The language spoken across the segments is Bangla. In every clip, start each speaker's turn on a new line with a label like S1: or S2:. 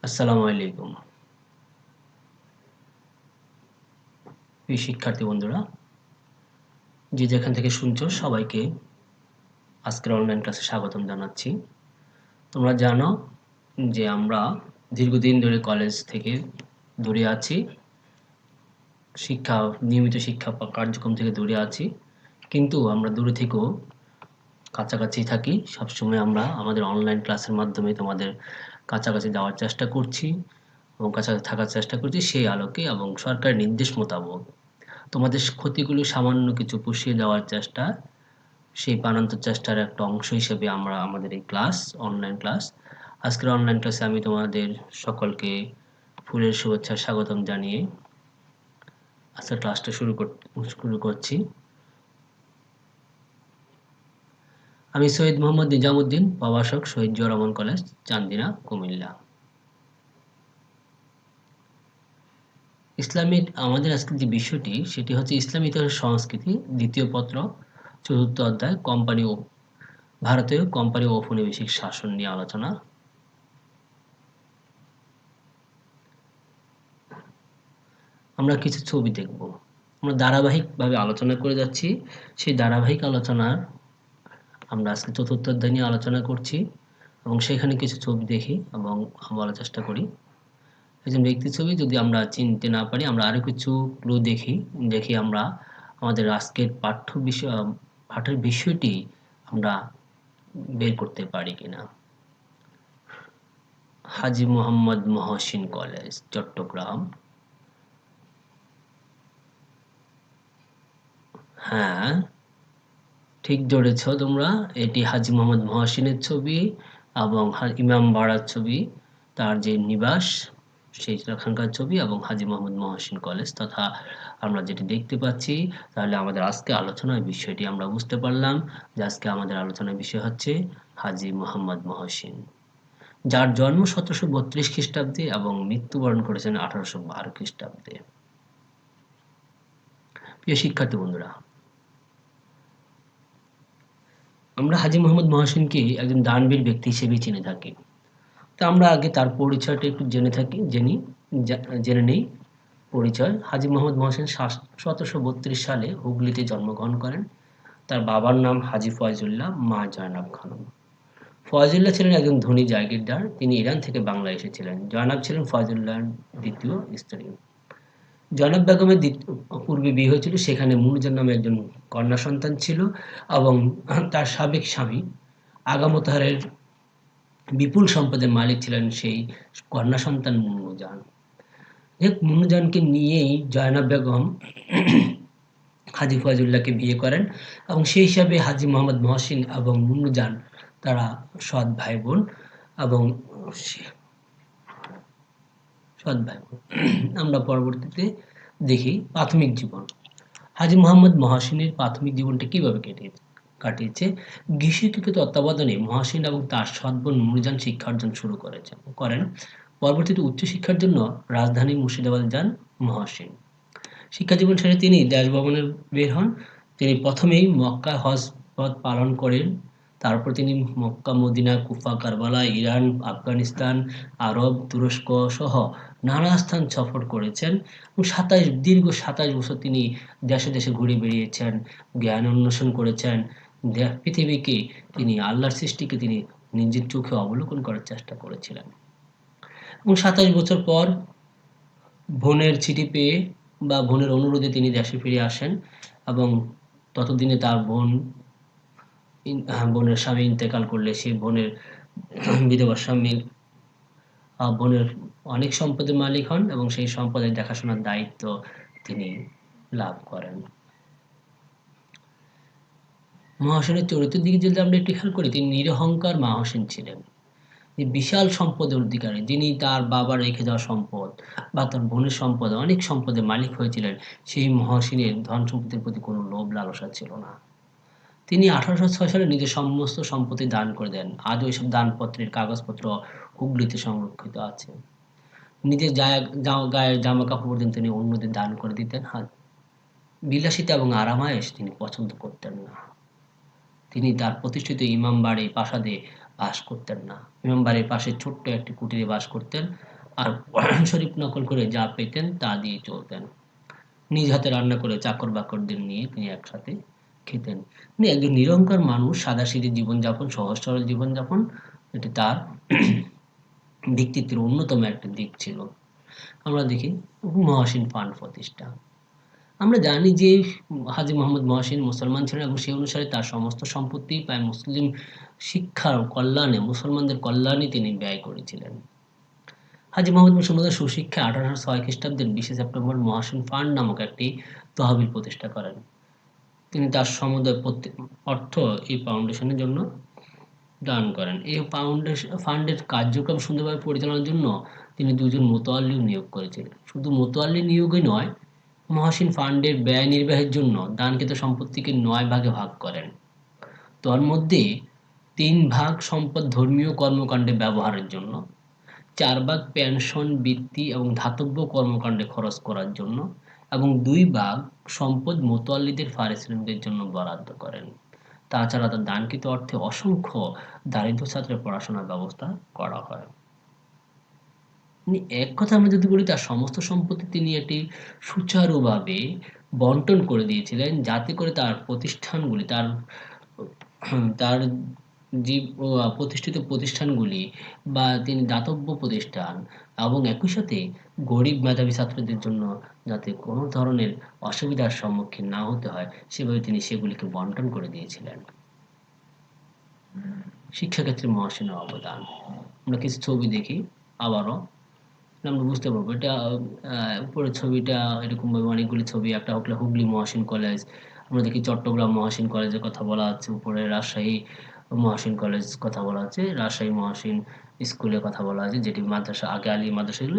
S1: আসসালামু আলাইকুম। প্রিয় শিক্ষার্থী বন্ধুরা, যে যেখান থেকে শুনছো সবাইকে আজকের অনলাইন ক্লাসে স্বাগতম জানাচ্ছি। তোমরা জানো যে আমরা দীর্ঘদিন ধরে কলেজ থেকে দূরে আছি, নিয়মিত শিক্ষা কার্যক্রম থেকে দূরে আছি। কিন্তু আমরা দূরে থেকেও কাছাকাছি থাকি। সবসময় আমরা আমাদের অনলাইন ক্লাসের মাধ্যমে তোমাদের কাছাকাছি যাওয়ার চেষ্টা করছি এবং কাছাকাছি থাকার চেষ্টা করছি সেই আলোকে এবং সরকারের নির্দেশ মোতাবেক তোমাদের ক্ষতিগুলো সামান্য কিছু পুষিয়ে দেওয়ার চেষ্টা, সেই প্রাণান্ত চেষ্টার একটা অংশ হিসেবে আমরা আমাদের এই ক্লাস, অনলাইন ক্লাস। আজকের অনলাইন ক্লাসে আমি তোমাদের সকলকে ফুলের শুভেচ্ছা স্বাগতম জানিয়ে আজকের ক্লাসটা শুরু করছি। আমি সৈয়দ মোহাম্মদ নিজামুদ্দিন, প্রভাষক, শহীদ জিয়াউর রহমান কলেজ, চান্দিনা, কুমিল্লা। ইসলামিক আমাদের আজকের যে বিষয়টি সেটি হচ্ছে ইসলামী ইতিহাস সংস্কৃতি, দ্বিতীয় পত্র, চতুর্থ অধ্যায়, ভারতীয় কোম্পানি ও ঔপনিবেশিক শাসন নিয়ে আলোচনা। আমরা কিছু ছবি দেখব। আমরা ধারাবাহিকভাবে আলোচনা করে যাচ্ছি। সেই ধারাবাহিক আলোচনার আমরা আজকে চতুর্থ অধ্যায় নিয়ে আলোচনা করছি এবং সেখানে কিছু ছবি দেখি এবং বলার চেষ্টা করি। একজন ব্যক্তির ছবি যদি আমরা চিনতে না পারি, আমরা আরো কিছু ক্লু দেখি আমরা আমাদের আজকের পাঠ্যের বিষয়টি আমরা বের করতে পারি কিনা। হাজী মোহাম্মদ মহসিন কলেজ, চট্টগ্রাম। হ্যাঁ, ঠিক ধরেছ তোমরা। এটি হাজী মোহাম্মদ মহসিনের ছবি এবং ইমামবাড়ার ছবি, তার যে নিবাস সেখানকার ছবি এবং হাজী মোহাম্মদ মহসিন কলেজ তথা আমরা যেটি দেখতে পাচ্ছি। তাহলে আমাদের আজকে আলোচনার বিষয়টি আমরা বুঝতে পারলাম যে আজকে আমাদের আলোচনার বিষয় হচ্ছে হাজী মোহাম্মদ মহসিন, যার জন্ম 1732 খ্রিস্টাব্দে এবং মৃত্যুবরণ করেছেন 1812 খ্রিস্টাব্দে। প্রিয় শিক্ষার্থী বন্ধুরা, আমরা হাজী মোহাম্মদ মহসিনকে একজন দানবীর ব্যক্তি হিসেবেই চিনে থাকি। তো আমরা আগে তার পরিচয়টা একটু জেনে নেই। পরিচয়: হাজী মোহাম্মদ মহসিন 1732 সালে হুগলিতে জন্মগ্রহণ করেন। তার বাবার নাম হাজী ফয়জুল্লাহ, মা জয়নাব খানম। ফয়জুল্লাহ ছিলেন একজন ধনী জাগিরদার। তিনি ইরান থেকে বাংলায় এসেছিলেন। জয়নাব ছিলেন ফয়জুল্লাহর দ্বিতীয় স্ত্রী। জয়নাব বেগমের পূর্বে বিয়ে হয়েছিল, সেখানে মুনুজান নামে একজন কন্যা সন্তান ছিল এবং তার সাবেক স্বামী আগা মোতাহারের বিপুল সম্পদের মালিক ছিলেন সেই কন্যা সন্তান মুন্নুজান। মুন্নুজানকে নিয়েই জয়নাব বেগম হাজী ফয়জুল্লাহকে বিয়ে করেন এবং সেই হিসাবে হাজী মোহাম্মদ মহসিন এবং মুন্নুজান তারা সৎ ভাই বোন এবং আমরা পরবর্তীতে দেখি প্রাথমিক জীবন। হাজী মোহাম্মদ মহসিনের প্রাথমিক জীবনটা কিভাবে কাটিয়েছে। গৃহশিক্ষকের তত্ত্বাবধানে মহসিন এবং তার সৎ বোন নুরজান শিক্ষা অর্জন শুরু করেন। পরবর্তীতে উচ্চশিক্ষার জন্য রাজধানী মুর্শিদাবাদ যান মহসিন। শিক্ষাজীবন শেষে তিনি দেশ ভ্রমণে বের হন। তিনি প্রথমেই মক্কায় হজ পালন করেন। তারপর তিনি মক্কা, মদিনা, কুফা, কারবালা, ইরান, আফগানিস্তান, আরব, তুরস্ক সহ নানা স্থান সফর করেছেন এবং দীর্ঘ 27 বছর তিনি দেশে দেশে ঘুরে বেড়িয়েছেন, জ্ঞান অন্বেষণ করেছেন। পৃথিবীকে তিনি, আল্লাহর সৃষ্টিকে তিনি নিজের চোখে অবলোকন করার চেষ্টা করেছিলেন এবং 27 বছর পর বোনের চিঠি পেয়ে বা বোনের অনুরোধে তিনি দেশে ফিরে আসেন এবং ততদিনে তার বোনের স্বামী ইন্তেকাল করলে সেই বোনের বিধবা স্বামী বোনের অনেক সম্পদের মালিক হন এবং সেই সম্পদের দেখাশোনার দায়িত্ব তিনি লাভ করেন। মহসিনের চরিত্রের দিকে যদি আমরা একটু খেয়াল করি, তিনি নিরহংকার মহসিন ছিলেন। বিশাল সম্পদের অধিকারী, যিনি তার বাবার রেখে যাওয়া সম্পদ বা তার বোনের সম্পদ, অনেক সম্পদের মালিক হয়েছিলেন। সেই মহসিনের ধন সম্পদের প্রতি কোনো লোভ লালসা ছিল না। তিনি 1806 সালে নিজের সমস্ত সম্পত্তি দান করে দেন। আজও এসব দানপত্রের কাগজপত্র হুগলিতে সংরক্ষিত আছে। নিজের গায়ের জামা কাপড় পর্যন্ত তিনি অন্যদের দান করে দিতেন। বিলাসিতা এবং আরামায়েশ তিনি পছন্দ করতেন না। তিনি তার প্রতিষ্ঠিত ইমামবাড়ি প্রাসাদে বাস করতেন না। ইমামবাড়ির পাশে ছোট্ট একটি কুটিরে বাস করতেন। আর কোরআন শরীফ নকল করে যা পেতেন তা দিয়ে চলতেন। নিজ হাতে রান্না করে চাকর-বাকরদের নিয়ে তিনি একসাথে খেতেন। তিনি একজন নিরহংকার মানুষ, সাদাসিধে জীবনযাপন, সহজ সরল জীবনযাপন, এটি তার ব্যক্তিত্বের অন্যতম একটা দিক ছিল। আমরা দেখি মহসিন ফান্ড প্রতিষ্ঠা। আমরা জানি যে হাজী মোহাম্মদ মহসিন মুসলমান ছিলেন এবং সেই অনুসারে তার সমস্ত সম্পত্তি প্রায় মুসলিম শিক্ষার কল্যাণে, মুসলমানদের কল্যাণে তিনি ব্যয় করেছিলেন। হাজী মোহাম্মদ মুসলমানদের সুশিক্ষায় 1806 খ্রিস্টাব্দের 20 সেপ্টেম্বর মহসিন ফান্ড নামক একটি তহবিল প্রতিষ্ঠা করেন। তিনি তার সমুদয় অর্থ এই ফাউন্ডেশনের জন্য দান করেন। এই ফান্ডের কার্যক্রম সুন্দরভাবে পরিচালনার জন্য তিনি দুজন মোতাওয়াল্লিও নিয়োগ করেছিলেন। শুধু মোতাওয়াল্লি নিয়োগই নয়, মহসিন ফান্ডের ব্যয় নির্বাহের জন্য দানকৃত সম্পত্তিকে 9 ভাগে ভাগ করেন। তার মধ্যে 3 ভাগ সম্পদ ধর্মীয় কর্মকাণ্ডে ব্যবহারের জন্য, 4 ভাগ পেনশন, বৃত্তি এবং ধাতব্য কর্মকাণ্ডে খরচ করার জন্য এবং 2 ভাগ সম্পদ মোতাওয়াল্লিদের পারিশ্রমিকের জন্য বরাদ্দ করেন। তাছাড়া তার দানকৃত অর্থে অসংখ্য দারিদ্র ছাত্রের পড়াশোনার ব্যবস্থা করা হয়। এক কথা আমরা যদি বলি, তার সমস্ত সম্পত্তি তিনি একটি সুচারুভাবে বন্টন করে দিয়েছিলেন, যাতে করে তার প্রতিষ্ঠানগুলি তার প্রতিষ্ঠিত প্রতিষ্ঠানগুলি বা তিনি দাতব্য প্রতিষ্ঠান এবং একই সাথে গরিব মেধাবী ছাত্রদের জন্য যাতে কোনো ধরনের অসুবিধার সম্মুখীন না হতে হয়, সেভাবে তিনি সেগুলিকে বন্টন করে দিয়েছিলেন। শিক্ষাক্ষেত্রে মহসিনের অবদান। আমরা কিছু ছবি দেখি আবারও, আমরা বুঝতে পারবো এটা। উপরের ছবিটা এরকমভাবে অনেকগুলি ছবি, একটা হলো হুগলি মহসিন কলেজ। আমরা দেখি চট্টগ্রাম মহসিন কলেজের কথা বলা আছে, উপরে রাজশাহী মহসিন কলেজ কথা বলা আছে, রাজশাহী মহসিন স্কুলের কথা বলা আছে, যেটি মাদ্রাসা, আগে আলিয়া মাদ্রাসা ছিল।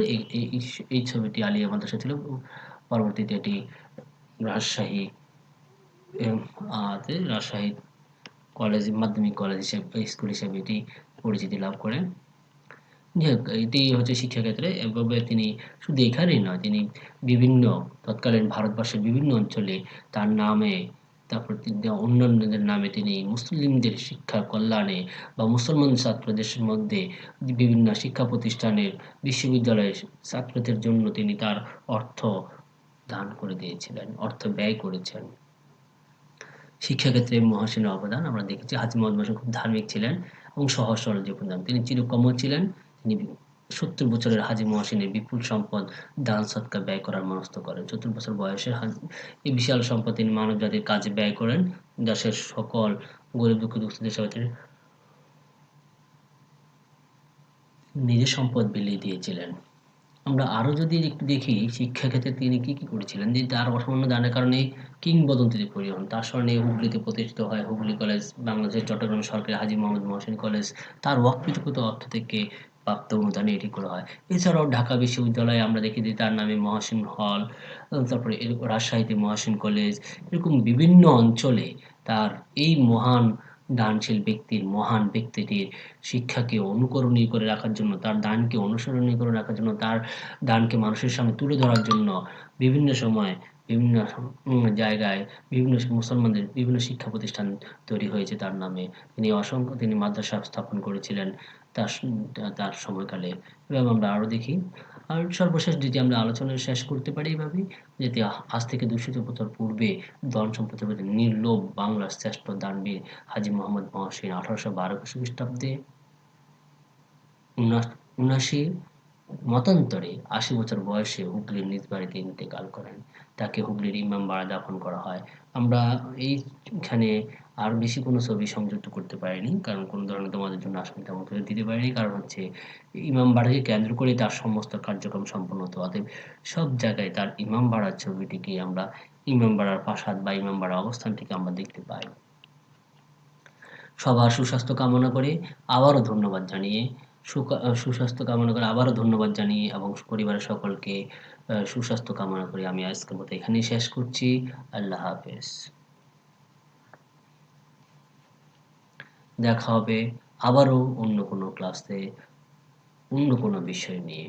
S1: এই ছবিটি আলিয়া মাদ্রাসা ছিল, পরবর্তীতে এটি রাজশাহী রাজশাহী কলেজ, মাধ্যমিক কলেজ হিসেবে, স্কুল হিসেবে এটি পরিচিতি লাভ করে। যাই হোক, এটি হচ্ছে শিক্ষাক্ষেত্রে। এভাবে তিনি শুধু এখানেই নয়, তিনি বিভিন্ন তৎকালীন ভারতবর্ষের বিভিন্ন অঞ্চলে তার নামে, তারপর অন্যান্যদের নামে তিনি মুসলিমদের শিক্ষার কল্যাণে বা মুসলমান ছাত্রদের মধ্যে বিভিন্ন শিক্ষা প্রতিষ্ঠানের, বিশ্ববিদ্যালয়ের ছাত্রদের জন্য তিনি তার অর্থ দান করে দিয়েছিলেন, অর্থ ব্যয় করেছেন। শিক্ষাক্ষেত্রে মহসিনের অবদান আমরা দেখেছি। হাজী মোহাম্মদ মহসিন খুব ধার্মিক ছিলেন এবং সহজ সরল জীবনযাপন। তিনি চিরকর্মঠ ছিলেন। তিনি 70 বছরের হাজী মহসিনের বিপুল সম্পদ দান সদকা ব্যয় করার মনস্থ করেন। 70 বছর বয়সে এই বিশাল সম্পদ তিনি মানবজাতির কাজে ব্যয় করেন। দেশের সকল গরিব দুঃখী দুস্থদের সেবায় তিনি নিজের সম্পদ বিলিয়ে দিয়েছিলেন। আমরা আরো যদি একটু দেখি শিক্ষাক্ষেত্রে তিনি কি করেছিলেন, যে তার অসামান্য দানের কারণে কিংবদন্তিতে পরিণত হন। তার স্মরণে হুগলিতে প্রতিষ্ঠিত হয় হুগলি কলেজ, বাংলাদেশের চট্টগ্রাম সরকারি হাজী মোহাম্মদ মহসিন কলেজ। তার ওয়াকফকৃত অর্থ থেকে প্রাপ্ত অনুদানে এটি করা হয়। এছাড়াও ঢাকা বিশ্ববিদ্যালয়ে আমরা দেখি যে তার নামে মহসিন হল, তারপরে রাজশাহীতে মহসিন কলেজ, এরকম বিভিন্ন অঞ্চলে তার এই মহান দানশীল ব্যক্তির, মহান ব্যক্তিটির শিক্ষাকে অনুকরণীয় করে রাখার জন্য, তার দানকে অনুসরণীয় করে রাখার জন্য, তার দানকে মানুষের সামনে তুলে ধরার জন্য বিভিন্ন সময়, বিভিন্ন জায়গায়, বিভিন্ন মুসলমানদের বিভিন্ন শিক্ষা প্রতিষ্ঠান তৈরি হয়েছে তার নামে। তিনি মাদ্রাসা স্থাপন করেছিলেন তার তার সময়কালে। এবং আমরা আরো দেখি। আর সর্বশেষ যদি আমরা আলোচনা শেষ করতে পারি এভাবেই, যেটি আজ থেকে 200 বছর পূর্বে ধন সম্পদের প্রতি নির্লোভ বাংলার শ্রেষ্ঠ দানবীর হাজী মোহাম্মদ মহসিন 1812 খ্রিস্টাব্দে 79 মতান্তরে 80 বছর বয়সে হুগলির নিজ বাড়িতে ইন্তেকাল করেন। তাকে হুগলির ইমামবাড়ায় দাফন করা হয়। আমরা এইখানে আর বেশি কোনো ছবি সংযুক্ত করতে পারিনি, কারণ কোনো ধরনের তোমাদের জন্য অসুবিধা মতো দিতে পারিনি। কারণ হচ্ছে ইমামবাড়াকে কেন্দ্র করে তার সমস্ত কার্যক্রম সম্পন্ন হতো। অতএব সব জায়গায় তার ইমামবাড়ার ছবিটিকে আমরা, ইমামবাড়ার প্রাসাদ বা ইমামবাড়ার অবস্থানটিকে আমরা দেখতে পাই। সবার সুস্বাস্থ্য কামনা করে আবারও ধন্যবাদ জানিয়ে, সুস্বাস্থ্য কামনা করে আবারও ধন্যবাদ জানিয়ে এবং পরিবারের সকলকে সুস্বাস্থ্য কামনা করে আমি আজকের মতো এখানেই শেষ করছি। আল্লাহ হাফেজ। দেখা হবে আবারও অন্য কোনো ক্লাসে, অন্য কোনো বিষয় নিয়ে।